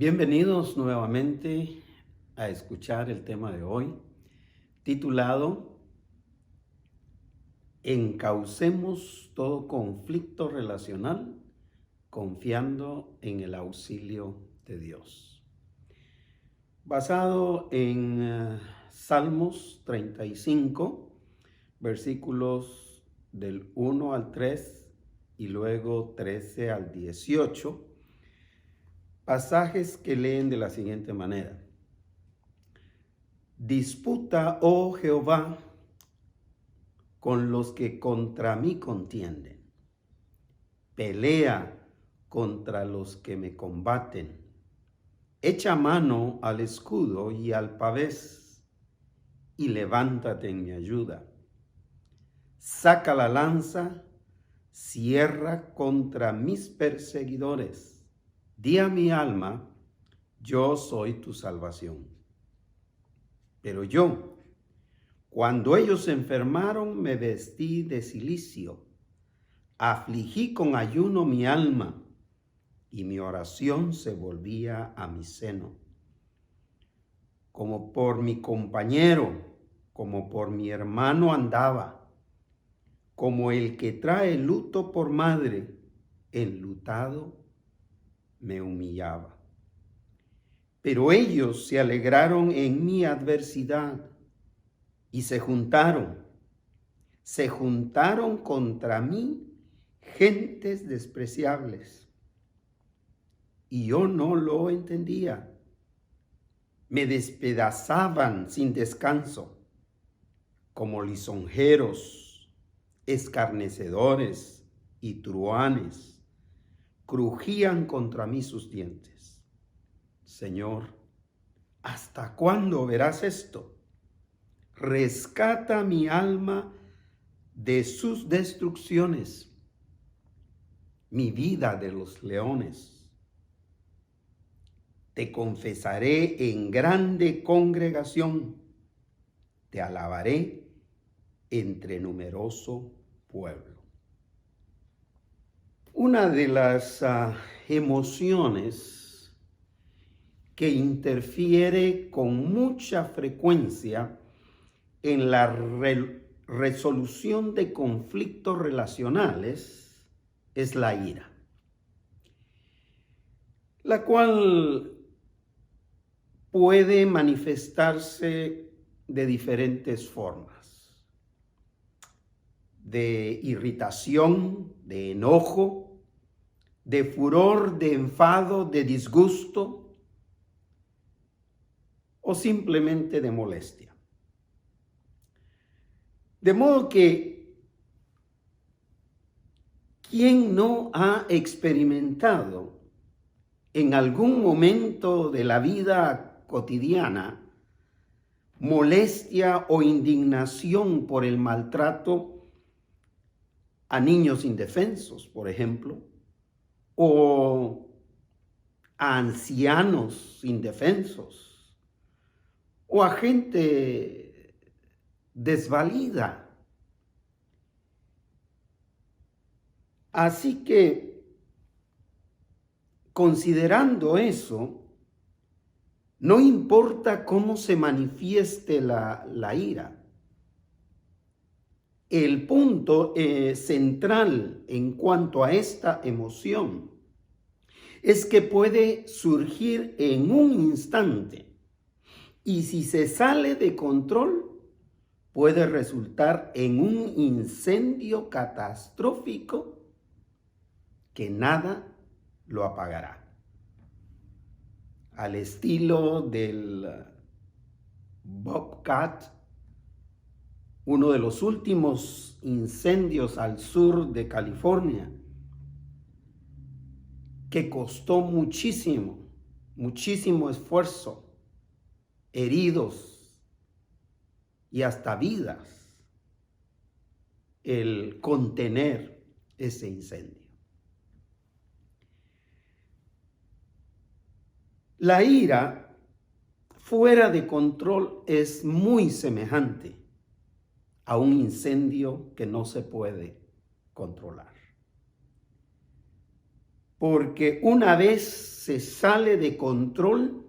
Bienvenidos nuevamente a escuchar el tema de hoy, titulado Encaucemos todo conflicto relacional confiando en el auxilio de Dios. Basado en Salmos 35, versículos del 1 al 3 y luego 13 al 18, pasajes que leen de la siguiente manera. Disputa, oh Jehová, con los que contra mí contienden. Pelea contra los que me combaten. Echa mano al escudo y al pavés, y levántate en mi ayuda. Saca la lanza, cierra contra mis perseguidores. Di a mi alma, yo soy tu salvación. Pero yo, cuando ellos se enfermaron, me vestí de cilicio, afligí con ayuno mi alma, y mi oración se volvía a mi seno. Como por mi compañero, como por mi hermano andaba, como el que trae luto por madre, enlutado me humillaba. Pero ellos se alegraron en mi adversidad y se juntaron contra mí gentes despreciables. Y yo no lo entendía. Me despedazaban sin descanso, como lisonjeros, escarnecedores y truhanes. Crujían contra mí sus dientes. Señor, ¿hasta cuándo verás esto? Rescata mi alma de sus destrucciones, mi vida de los leones. Te confesaré en grande congregación, te alabaré entre numeroso pueblo. Una de las emociones que interfiere con mucha frecuencia en la resolución de conflictos relacionales es la ira, la cual puede manifestarse de diferentes formas: de irritación, de enojo, de furor, de enfado, de disgusto o simplemente de molestia. De modo que, ¿quién no ha experimentado en algún momento de la vida cotidiana molestia o indignación por el maltrato a niños indefensos, por ejemplo, o a ancianos indefensos, o a gente desvalida? Así que, considerando eso, no importa cómo se manifieste la ira, el punto central en cuanto a esta emoción es que puede surgir en un instante, y si se sale de control, puede resultar en un incendio catastrófico que nada lo apagará. Al estilo del Bobcat, uno de los últimos incendios al sur de California, que costó muchísimo esfuerzo, heridos y hasta vidas, el contener ese incendio. La ira fuera de control es muy semejante a un incendio que no se puede controlar. porque una vez se sale de control,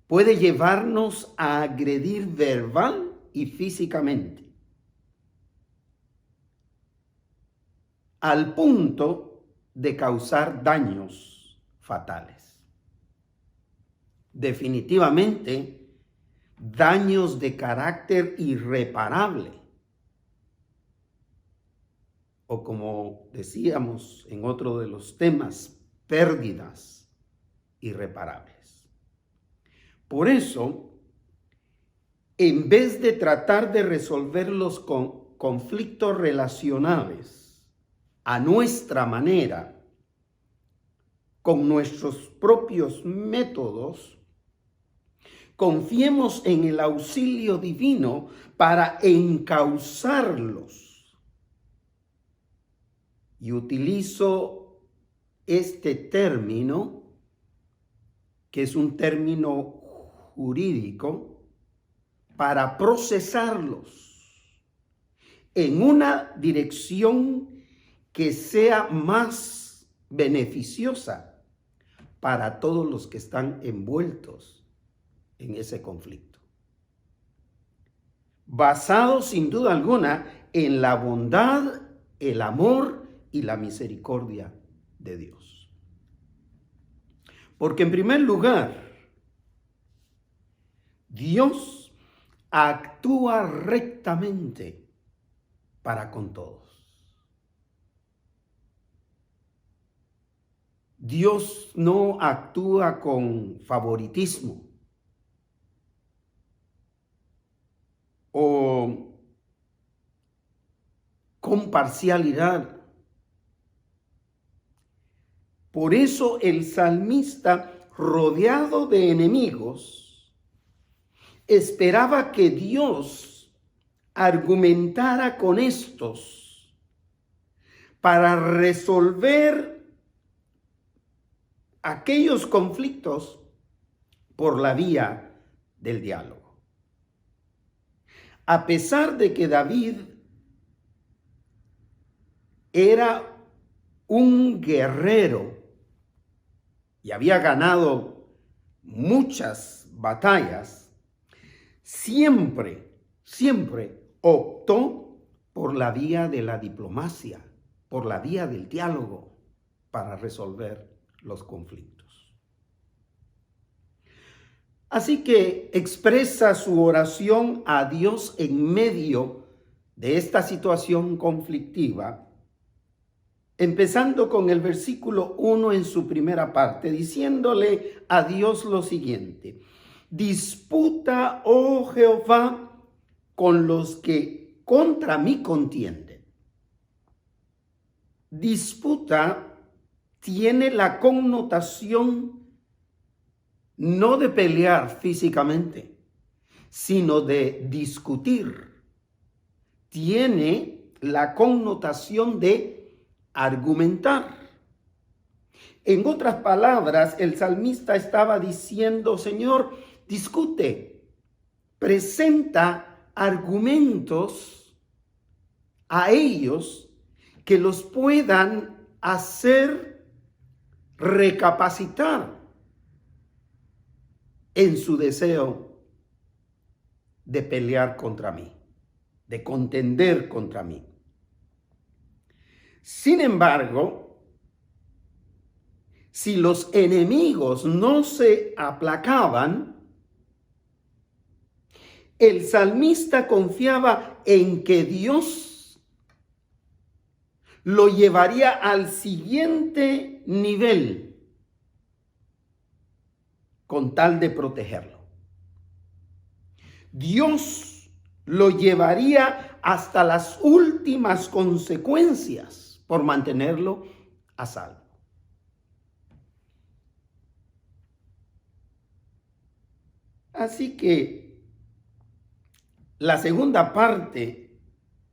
puede llevarnos a agredir verbal y físicamente, al punto de causar daños fatales. Definitivamente, daños de carácter irreparable. O como decíamos en otro de los temas, pérdidas irreparables. Por eso, en vez de tratar de resolver los conflictos relacionales a nuestra manera, con nuestros propios métodos, confiemos en el auxilio divino para encauzarlos. Y utilizo este término, que es un término jurídico, para procesarlos en una dirección que sea más beneficiosa para todos los que están envueltos en ese conflicto. Basado sin duda alguna en la bondad, el amor y la misericordia de Dios. Porque en primer lugar, Dios actúa rectamente para con todos. Dios no actúa con favoritismo o con parcialidad. Por eso el salmista, rodeado de enemigos, esperaba que Dios argumentara con estos para resolver aquellos conflictos por la vía del diálogo. A pesar de que David era un guerrero y había ganado muchas batallas, siempre optó por la vía de la diplomacia, por la vía del diálogo para resolver los conflictos. Así que expresa su oración a Dios en medio de esta situación conflictiva, empezando con el versículo 1 en su primera parte, diciéndole a Dios lo siguiente: disputa, oh Jehová, con los que contra mí contienden. Disputa tiene la connotación no de pelear físicamente, sino de discutir. Tiene la connotación de argumentar. En otras palabras, el salmista estaba diciendo: Señor, discute, presenta argumentos a ellos que los puedan hacer recapacitar en su deseo de pelear contra mí, de contender contra mí. Sin embargo, si los enemigos no se aplacaban, el salmista confiaba en que Dios lo llevaría al siguiente nivel con tal de protegerlo. Dios lo llevaría hasta las últimas consecuencias por mantenerlo a salvo. Así que la segunda parte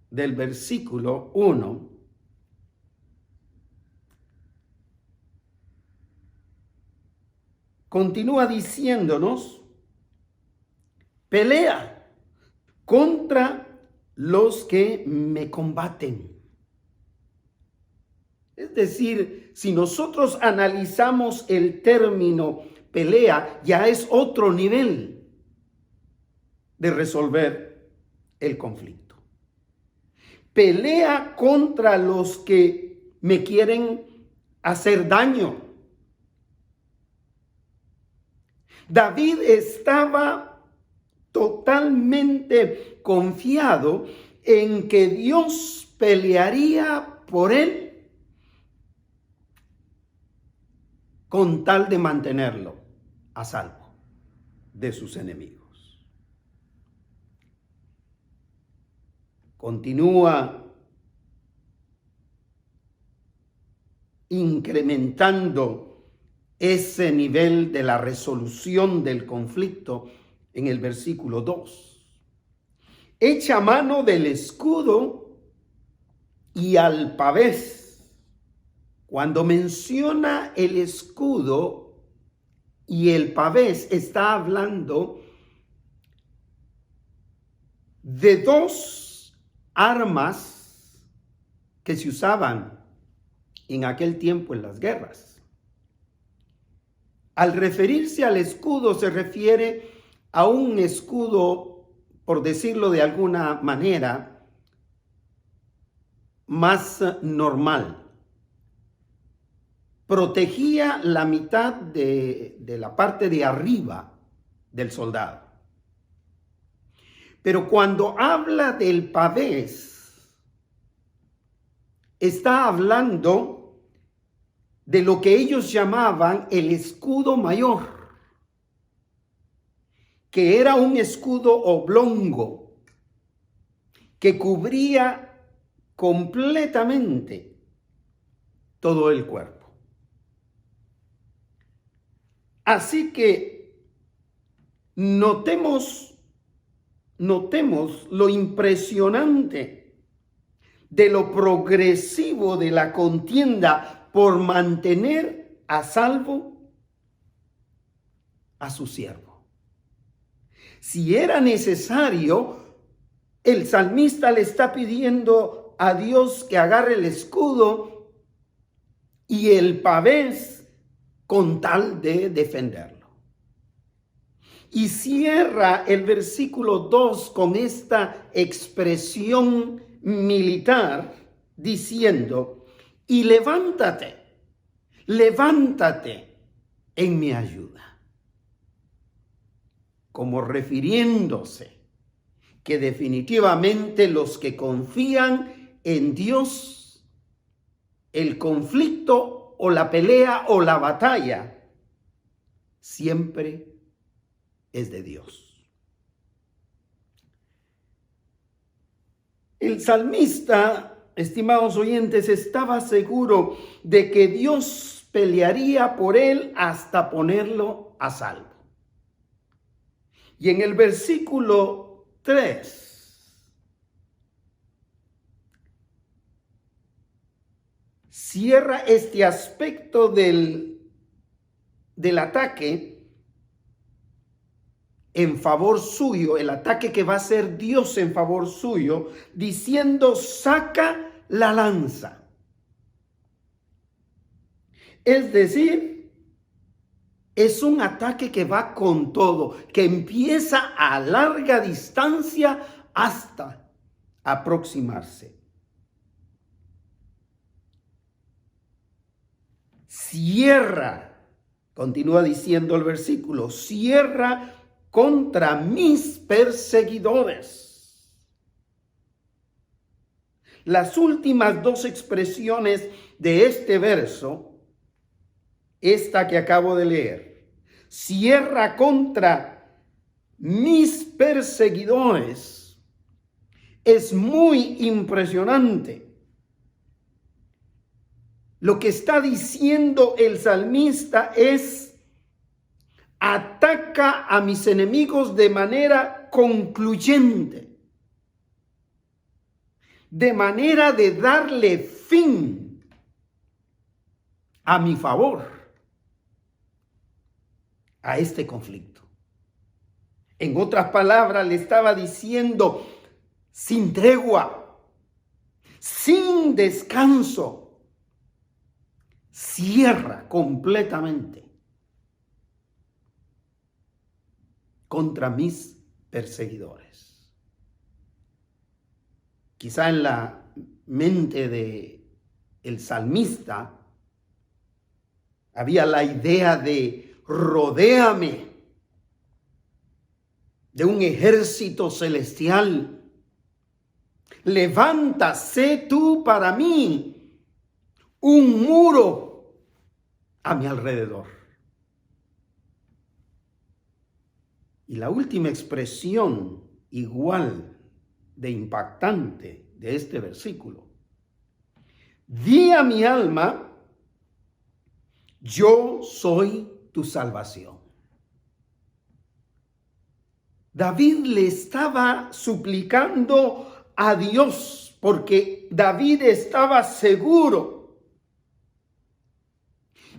del versículo 1 continúa diciéndonos: pelea contra los que me combaten. Es decir, si nosotros analizamos el término pelea, ya es otro nivel de resolver el conflicto. Pelea contra los que me quieren hacer daño. David estaba totalmente confiado en que Dios pelearía por él con tal de mantenerlo a salvo de sus enemigos. Continúa incrementando ese nivel de la resolución del conflicto en el versículo 2. Echa mano del escudo y al pavés. Cuando menciona el escudo y el pavés, está hablando de dos armas que se usaban en aquel tiempo en las guerras. Al referirse al escudo, se refiere a un escudo, por decirlo de alguna manera, más normal. Protegía la mitad de la parte de arriba del soldado. Pero cuando habla del pavés, está hablando de lo que ellos llamaban el escudo mayor, que era un escudo oblongo que cubría completamente todo el cuerpo. Así que notemos lo impresionante de lo progresivo de la contienda por mantener a salvo a su siervo. Si era necesario, el salmista le está pidiendo a Dios que agarre el escudo y el pavés con tal de defenderlo. Y cierra el versículo 2 con esta expresión militar diciendo, y levántate en mi ayuda. Como refiriéndose que definitivamente los que confían en Dios, el conflicto o la pelea o la batalla siempre es de Dios. El salmista, estimados oyentes, estaba seguro de que Dios pelearía por él hasta ponerlo a salvo. Y en el versículo 3 cierra este aspecto del ataque en favor suyo, el ataque que va a hacer Dios en favor suyo, diciendo, saca la lanza. Es decir, es un ataque que va con todo, que empieza a larga distancia hasta aproximarse. Cierra, continúa diciendo el versículo, cierra contra mis perseguidores. Las últimas dos expresiones de este verso, esta que acabo de leer, cierra contra mis perseguidores, es muy impresionante. Lo que está diciendo el salmista es, ataca a mis enemigos de manera concluyente, de manera de darle fin a mi favor a este conflicto. En otras palabras, le estaba diciendo, sin tregua, sin descanso, cierra completamente contra mis perseguidores. Quizá en la mente de el salmista había la idea de rodéame de un ejército celestial. Levántase tú para mí un muro a mi alrededor. Y la última expresión igual de impactante de este versículo: di a mi alma, yo soy tu salvación. David le estaba suplicando a Dios porque David estaba seguro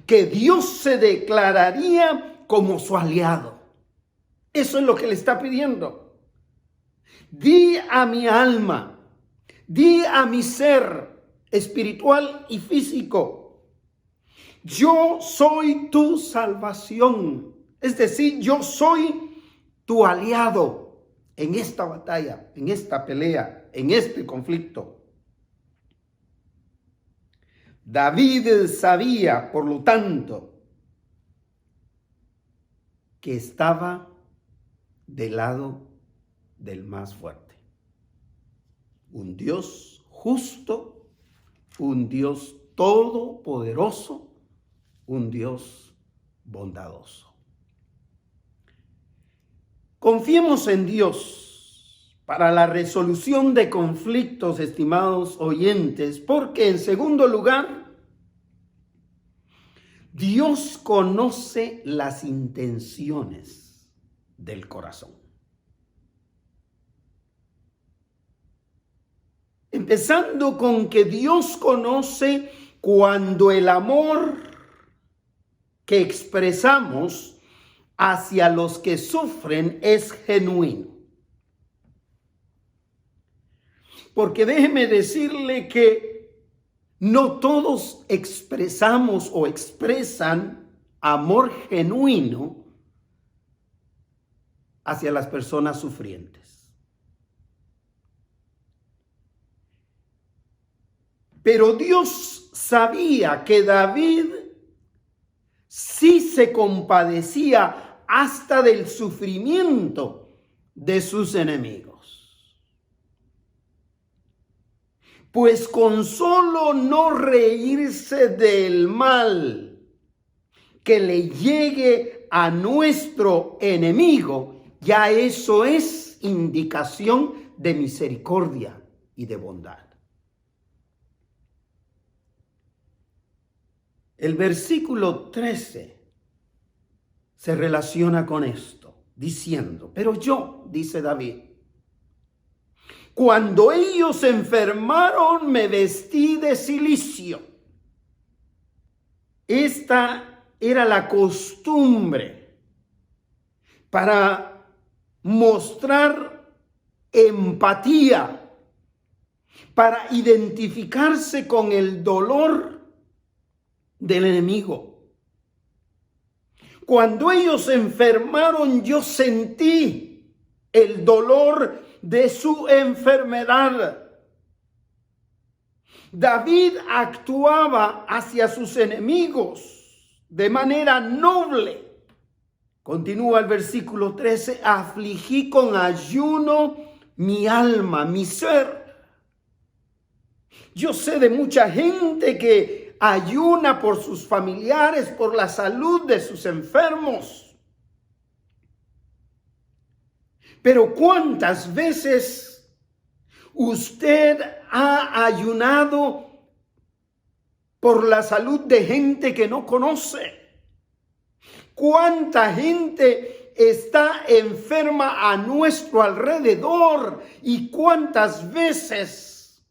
que Dios se declararía como su aliado. Eso es lo que le está pidiendo. Di a mi alma, di a mi ser espiritual y físico, yo soy tu salvación. Es decir, yo soy tu aliado en esta batalla, en esta pelea, en este conflicto. David sabía, por lo tanto, que estaba del lado del más fuerte. Un Dios justo, un Dios todopoderoso, un Dios bondadoso. Confiemos en Dios para la resolución de conflictos, estimados oyentes, porque en segundo lugar, Dios conoce las intenciones del corazón. Empezando con que Dios conoce cuando el amor que expresamos hacia los que sufren es genuino. Porque déjeme decirle que no todos expresamos o expresan amor genuino hacia las personas sufrientes. Pero Dios sabía que David sí se compadecía hasta del sufrimiento de sus enemigos. Pues con solo no reírse del mal que le llegue a nuestro enemigo, ya eso es indicación de misericordia y de bondad. El versículo 13 se relaciona con esto, diciendo, pero yo, dice David, cuando ellos se enfermaron me vestí de cilicio. Esta era la costumbre para mostrar empatía, para identificarse con el dolor del enemigo. Cuando ellos se enfermaron, yo sentí el dolor de su enfermedad. David actuaba hacia sus enemigos de manera noble. Continúa el versículo 13, afligí con ayuno mi alma, mi ser. Yo sé de mucha gente que ayuna por sus familiares, por la salud de sus enfermos. Pero ¿cuántas veces usted ha ayunado por la salud de gente que no conoce? ¿Cuánta gente está enferma a nuestro alrededor? ¿Y cuántas veces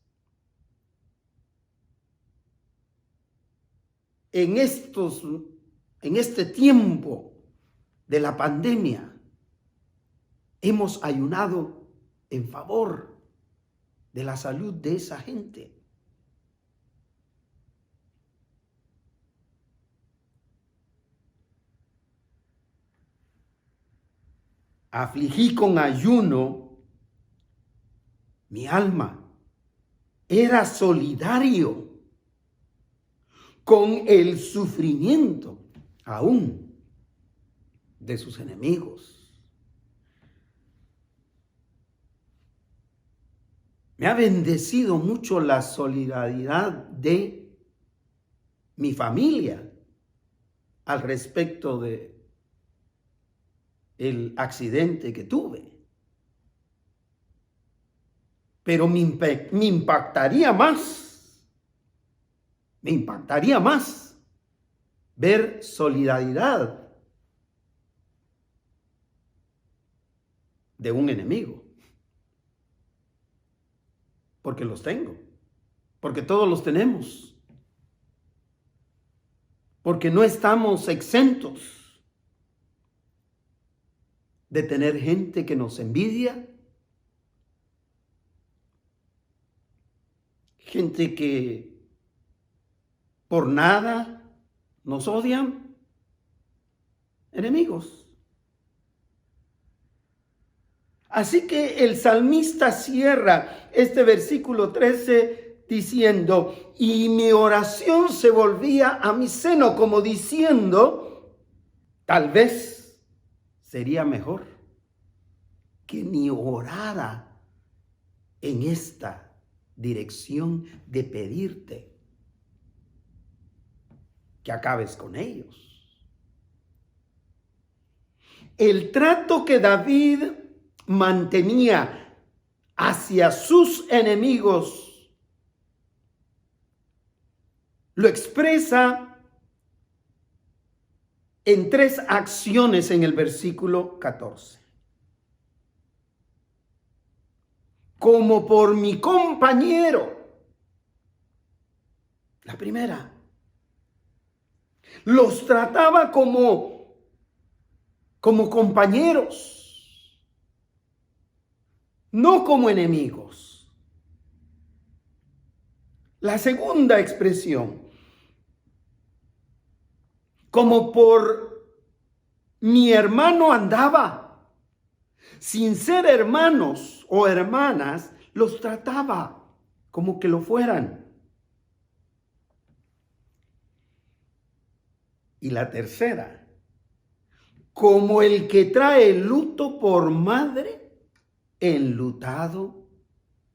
en este tiempo de la pandemia hemos ayunado en favor de la salud de esa gente? afligí con ayuno mi alma. Era solidario con el sufrimiento aún de sus enemigos. Me ha bendecido mucho la solidaridad de mi familia al respecto de el accidente que tuve. Pero me impactaría más ver solidaridad de un enemigo. Porque los tengo, porque todos los tenemos, porque no estamos exentos de tener gente que nos envidia, gente que por nada nos odian, enemigos. Así que el salmista cierra este versículo 13 diciendo, y mi oración se volvía a mi seno, como diciendo, tal vez sería mejor que ni orara en esta dirección de pedirte que acabes con ellos. El trato que David mantenía hacia sus enemigos lo expresa en 3 acciones en el versículo 14. Como por mi compañero. La primera. Los trataba como compañeros. No como enemigos. La segunda expresión, como por mi hermano andaba, sin ser hermanos o hermanas, los trataba como que lo fueran. Y la tercera, como el que trae luto por madre, enlutado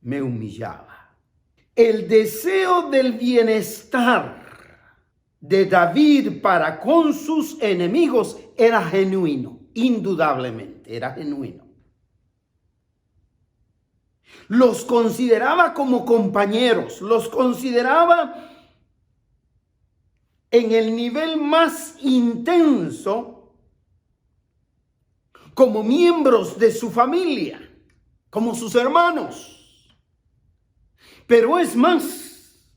me humillaba. El deseo del bienestar de David para con sus enemigos era genuino, indudablemente era genuino. Los consideraba como compañeros, los consideraba en el nivel más intenso como miembros de su familia, como sus hermanos. Pero es más,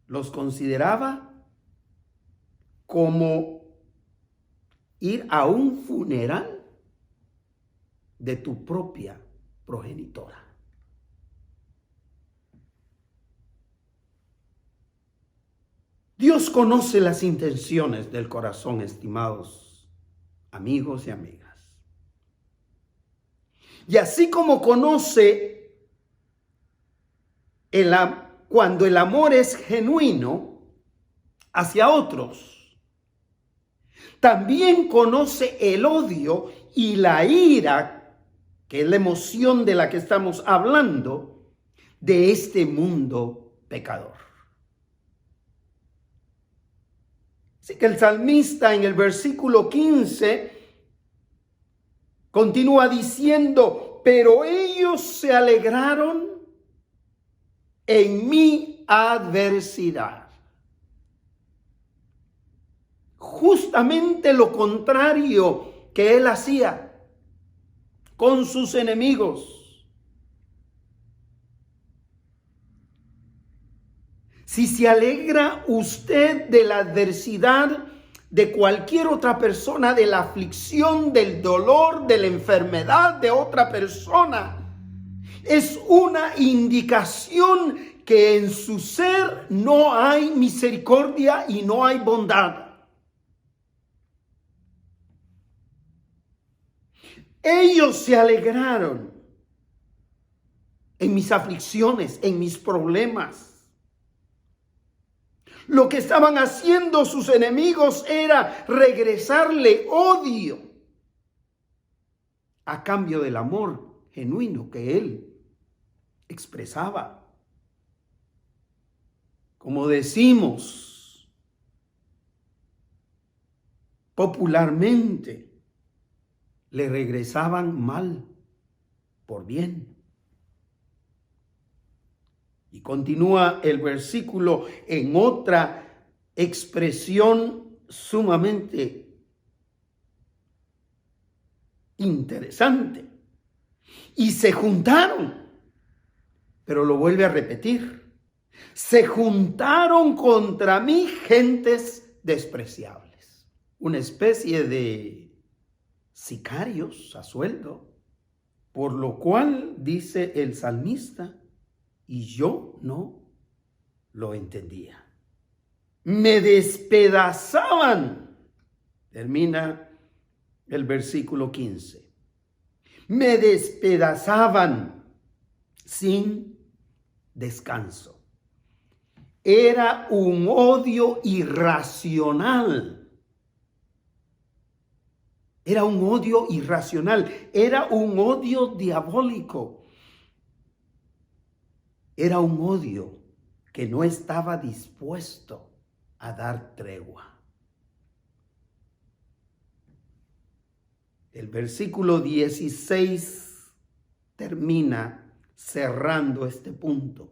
los consideraba como ir a un funeral de tu propia progenitora. Dios conoce las intenciones del corazón, estimados amigos y amigas. Y así como conoce cuando el amor es genuino hacia otros, también conoce el odio y la ira, que es la emoción de la que estamos hablando, de este mundo pecador. Así que el salmista en el versículo 15 continúa diciendo, pero ellos se alegraron en mi adversidad. Justamente lo contrario que él hacía con sus enemigos. Si se alegra usted de la adversidad de cualquier otra persona, de la aflicción, del dolor, de la enfermedad de otra persona, es una indicación que en su ser no hay misericordia y no hay bondad. Ellos se alegraron en mis aflicciones, en mis problemas. Lo que estaban haciendo sus enemigos era regresarle odio a cambio del amor genuino que él expresaba. Como decimos popularmente, le regresaban mal por bien. Y continúa el versículo en otra expresión sumamente interesante. Y se juntaron, pero lo vuelve a repetir. Se juntaron contra mí gentes despreciables. Una especie de sicarios a sueldo. Por lo cual dice el salmista, y yo no lo entendía. Me despedazaban. Termina el versículo 15. Me despedazaban sin descanso. Era un odio irracional. Era un odio irracional. Era un odio diabólico. Era un odio que no estaba dispuesto a dar tregua. El versículo 16 termina cerrando este punto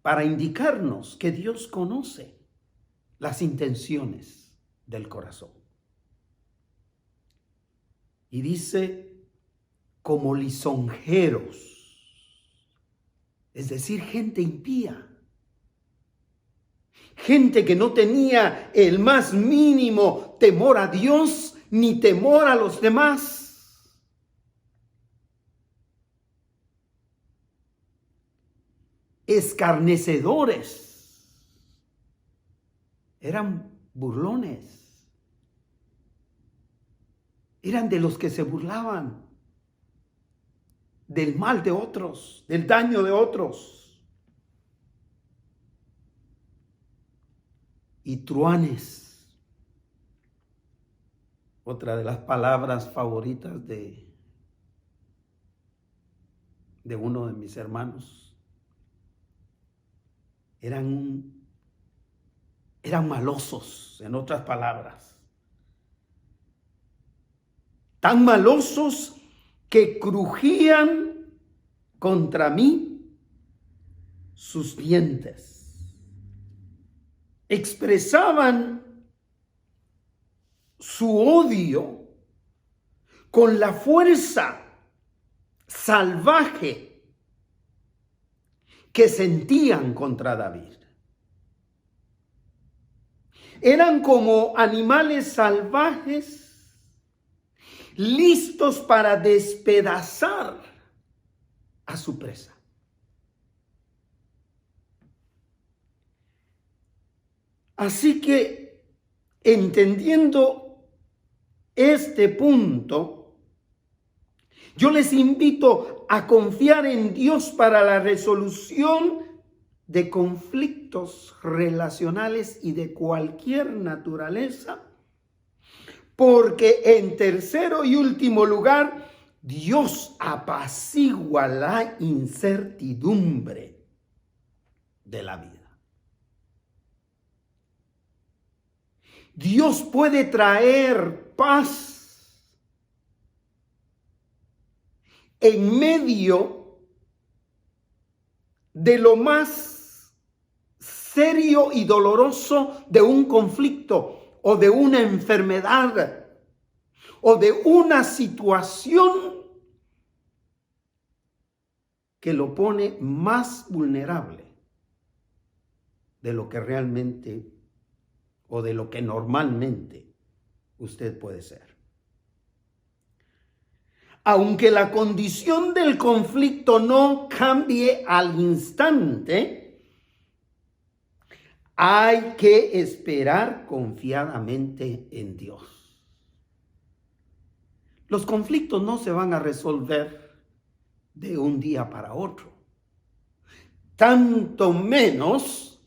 para indicarnos que Dios conoce las intenciones del corazón. Y dice, como lisonjeros, es decir, gente impía, gente que no tenía el más mínimo temor a Dios ni temor a los demás. Escarnecedores, eran burlones, eran de los que se burlaban del mal de otros, del daño de otros. Y truanes, otra de las palabras favoritas de uno de mis hermanos, eran malosos, en otras palabras. Tan malosos que crujían contra mí sus dientes. Expresaban su odio con la fuerza salvaje que sentían contra David. Eran como animales salvajes listos para despedazar a su presa. Así que, entendiendo este punto, yo les invito a confiar en Dios para la resolución de conflictos relacionales y de cualquier naturaleza, porque en tercero y último lugar, Dios apacigua la incertidumbre de la vida. Dios puede traer paz en medio de lo más serio y doloroso de un conflicto o de una enfermedad o de una situación que lo pone más vulnerable de lo que realmente o de lo que normalmente usted puede ser. Aunque la condición del conflicto no cambie al instante, hay que esperar confiadamente en Dios. Los conflictos no se van a resolver de un día para otro. Tanto menos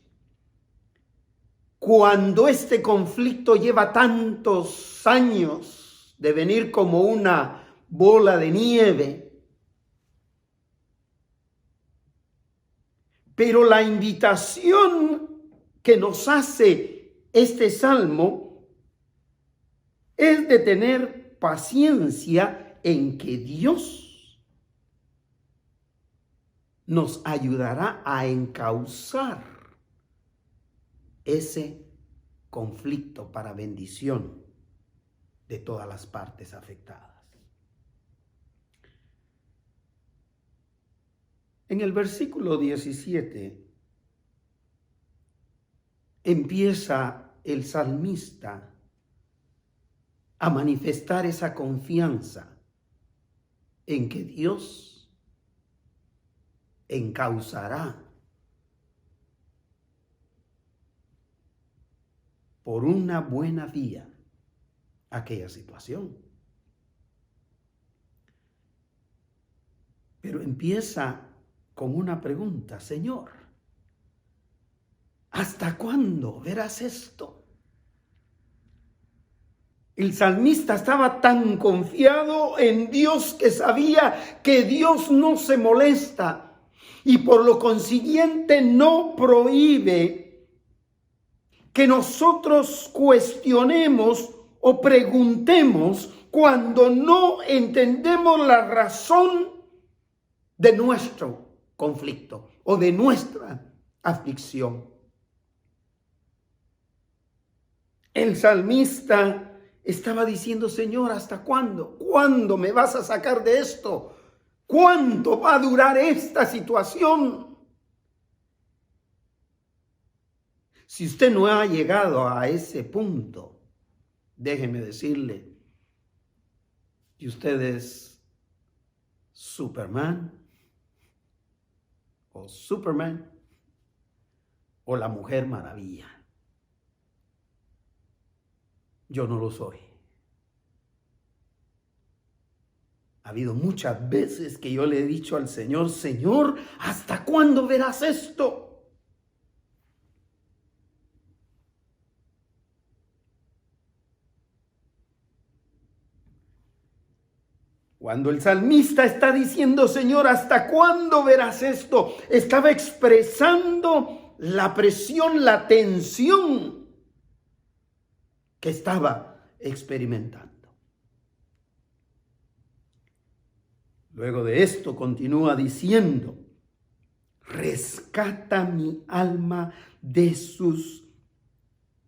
cuando este conflicto lleva tantos años de venir como una bola de nieve. Pero la invitación que nos hace este salmo es de tener paciencia en que Dios nos ayudará a encauzar ese conflicto para bendición de todas las partes afectadas. En el versículo 17 empieza el salmista a manifestar esa confianza en que Dios encauzará por una buena vía aquella situación. Pero empieza con una pregunta: Señor, ¿hasta cuándo verás esto? El salmista estaba tan confiado en Dios que sabía que Dios no se molesta y por lo consiguiente no prohíbe que nosotros cuestionemos o preguntemos cuando no entendemos la razón de nuestro conflicto o de nuestra aflicción. El salmista estaba diciendo: Señor, ¿hasta cuándo? ¿Cuándo me vas a sacar de esto? ¿Cuánto va a durar esta situación? Si usted no ha llegado a ese punto, déjeme decirle que usted es Superman o Superman o la Mujer Maravilla. Yo no lo soy. Ha habido muchas veces que yo le he dicho al Señor: Señor, ¿hasta cuándo verás esto? Cuando el salmista está diciendo: Señor, ¿hasta cuándo verás esto?, estaba expresando la presión, la tensión que estaba experimentando. Luego de esto continúa diciendo: rescata mi alma de sus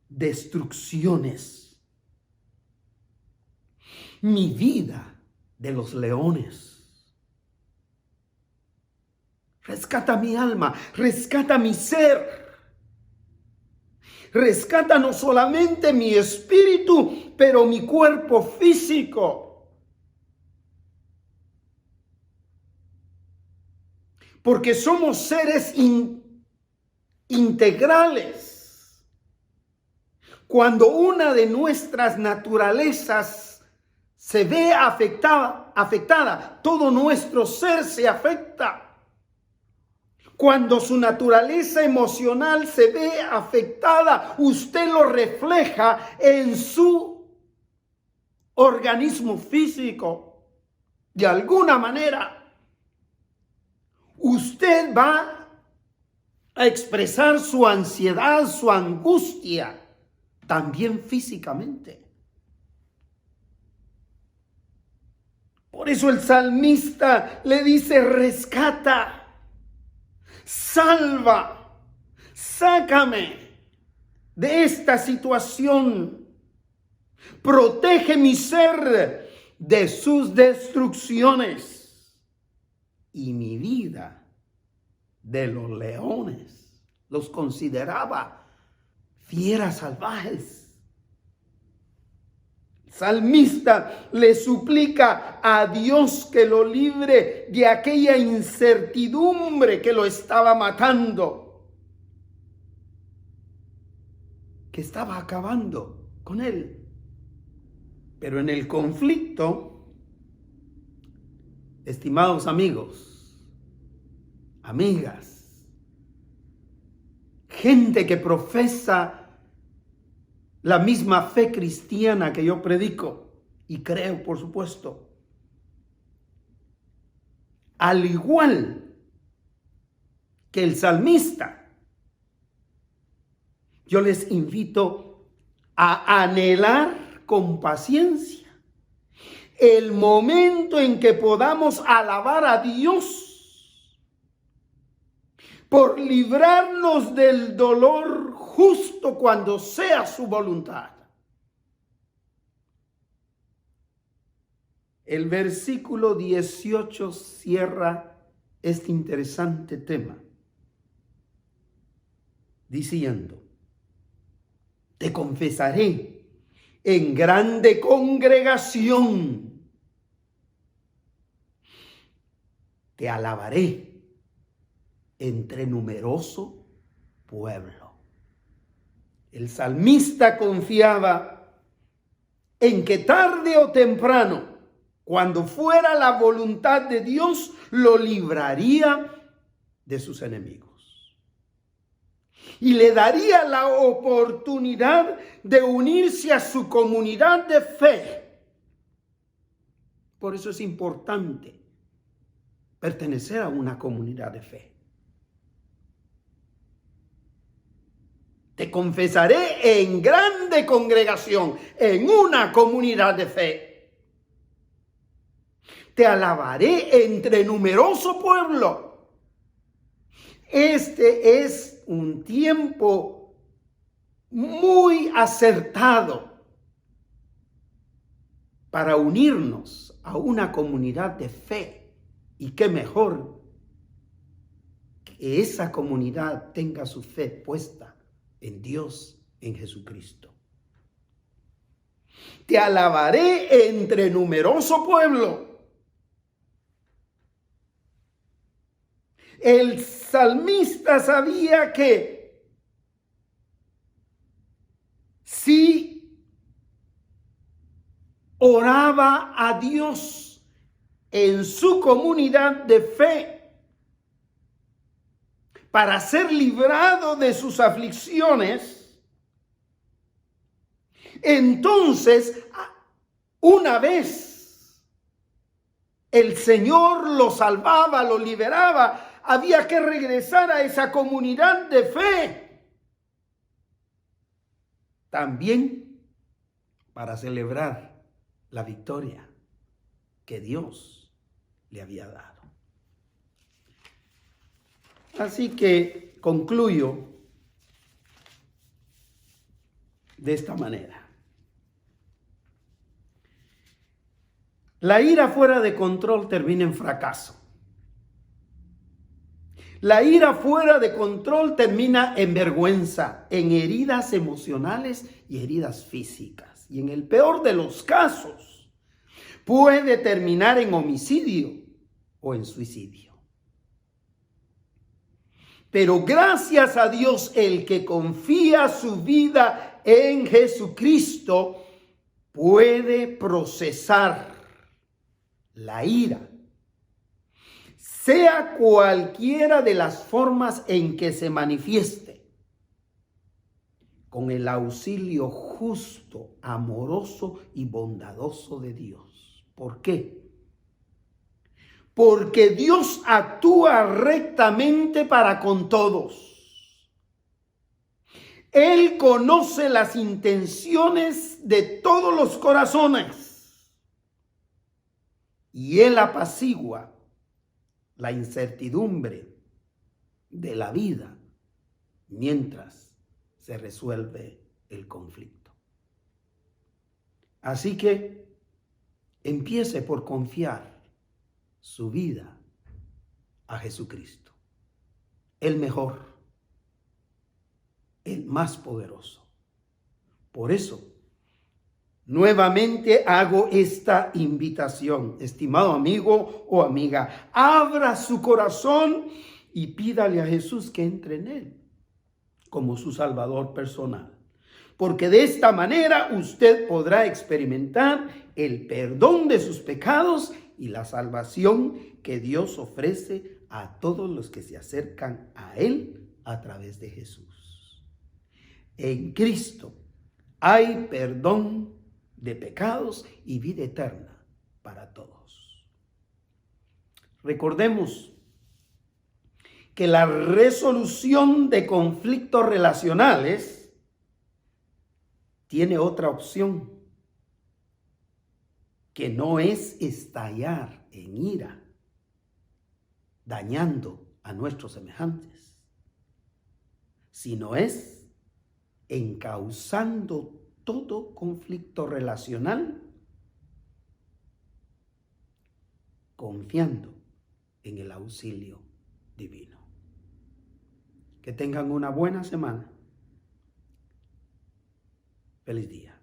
destrucciones, mi vida de los leones. Rescata mi alma, rescata mi ser. Rescata no solamente mi espíritu, pero mi cuerpo físico. Porque somos seres integrales. Cuando una de nuestras naturalezas se ve afectada, todo nuestro ser se afecta. Cuando su naturaleza emocional se ve afectada, usted lo refleja en su organismo físico. De alguna manera, usted va a expresar su ansiedad, su angustia, también físicamente. Por eso el salmista le dice: rescata, salva, sácame de esta situación, protege mi ser de sus destrucciones y mi vida de los leones. Los consideraba fieras salvajes. Salmista le suplica a Dios que lo libre de aquella incertidumbre que lo estaba matando, que estaba acabando con él. Pero en el conflicto, estimados amigos, amigas, gente que profesa la misma fe cristiana que yo predico y creo, por supuesto. Al igual que el salmista, yo les invito a anhelar con paciencia el momento en que podamos alabar a Dios por librarnos del dolor justo cuando sea su voluntad. El versículo 18 cierra este interesante tema diciendo: te confesaré en grande congregación, te alabaré entre numeroso pueblo. El salmista confiaba en que tarde o temprano, cuando fuera la voluntad de Dios, lo libraría de sus enemigos y le daría la oportunidad de unirse a su comunidad de fe. Por eso es importante pertenecer a una comunidad de fe. Te confesaré en grande congregación, en una comunidad de fe. Te alabaré entre numeroso pueblo. Este es un tiempo muy acertado para unirnos a una comunidad de fe. Y qué mejor que esa comunidad tenga su fe puesta en Dios, en Jesucristo. Te alabaré entre numeroso pueblo. El salmista sabía que si oraba a Dios en su comunidad de fe para ser librado de sus aflicciones, entonces, una vez el Señor lo salvaba, lo liberaba, había que regresar a esa comunidad de fe también para celebrar la victoria que Dios le había dado. Así que concluyo de esta manera. La ira fuera de control termina en fracaso. La ira fuera de control termina en vergüenza, en heridas emocionales y heridas físicas. Y en el peor de los casos, puede terminar en homicidio o en suicidio. Pero gracias a Dios, el que confía su vida en Jesucristo puede procesar la ira, sea cualquiera de las formas en que se manifieste, con el auxilio justo, amoroso y bondadoso de Dios. ¿Por qué? Porque Dios actúa rectamente para con todos. Él conoce las intenciones de todos los corazones y Él apacigua la incertidumbre de la vida mientras se resuelve el conflicto. Así que empiece por confiar su vida a Jesucristo, el mejor, el más poderoso. Por eso, nuevamente hago esta invitación, estimado amigo o amiga, abra su corazón y pídale a Jesús que entre en él como su Salvador personal. Porque de esta manera usted podrá experimentar el perdón de sus pecados y la salvación que Dios ofrece a todos los que se acercan a Él a través de Jesús. En Cristo hay perdón de pecados y vida eterna para todos. Recordemos que la resolución de conflictos relacionales tiene otra opción, que no es estallar en ira, dañando a nuestros semejantes, sino es encauzando todo conflicto relacional, confiando en el auxilio divino. Que tengan una buena semana. Feliz día.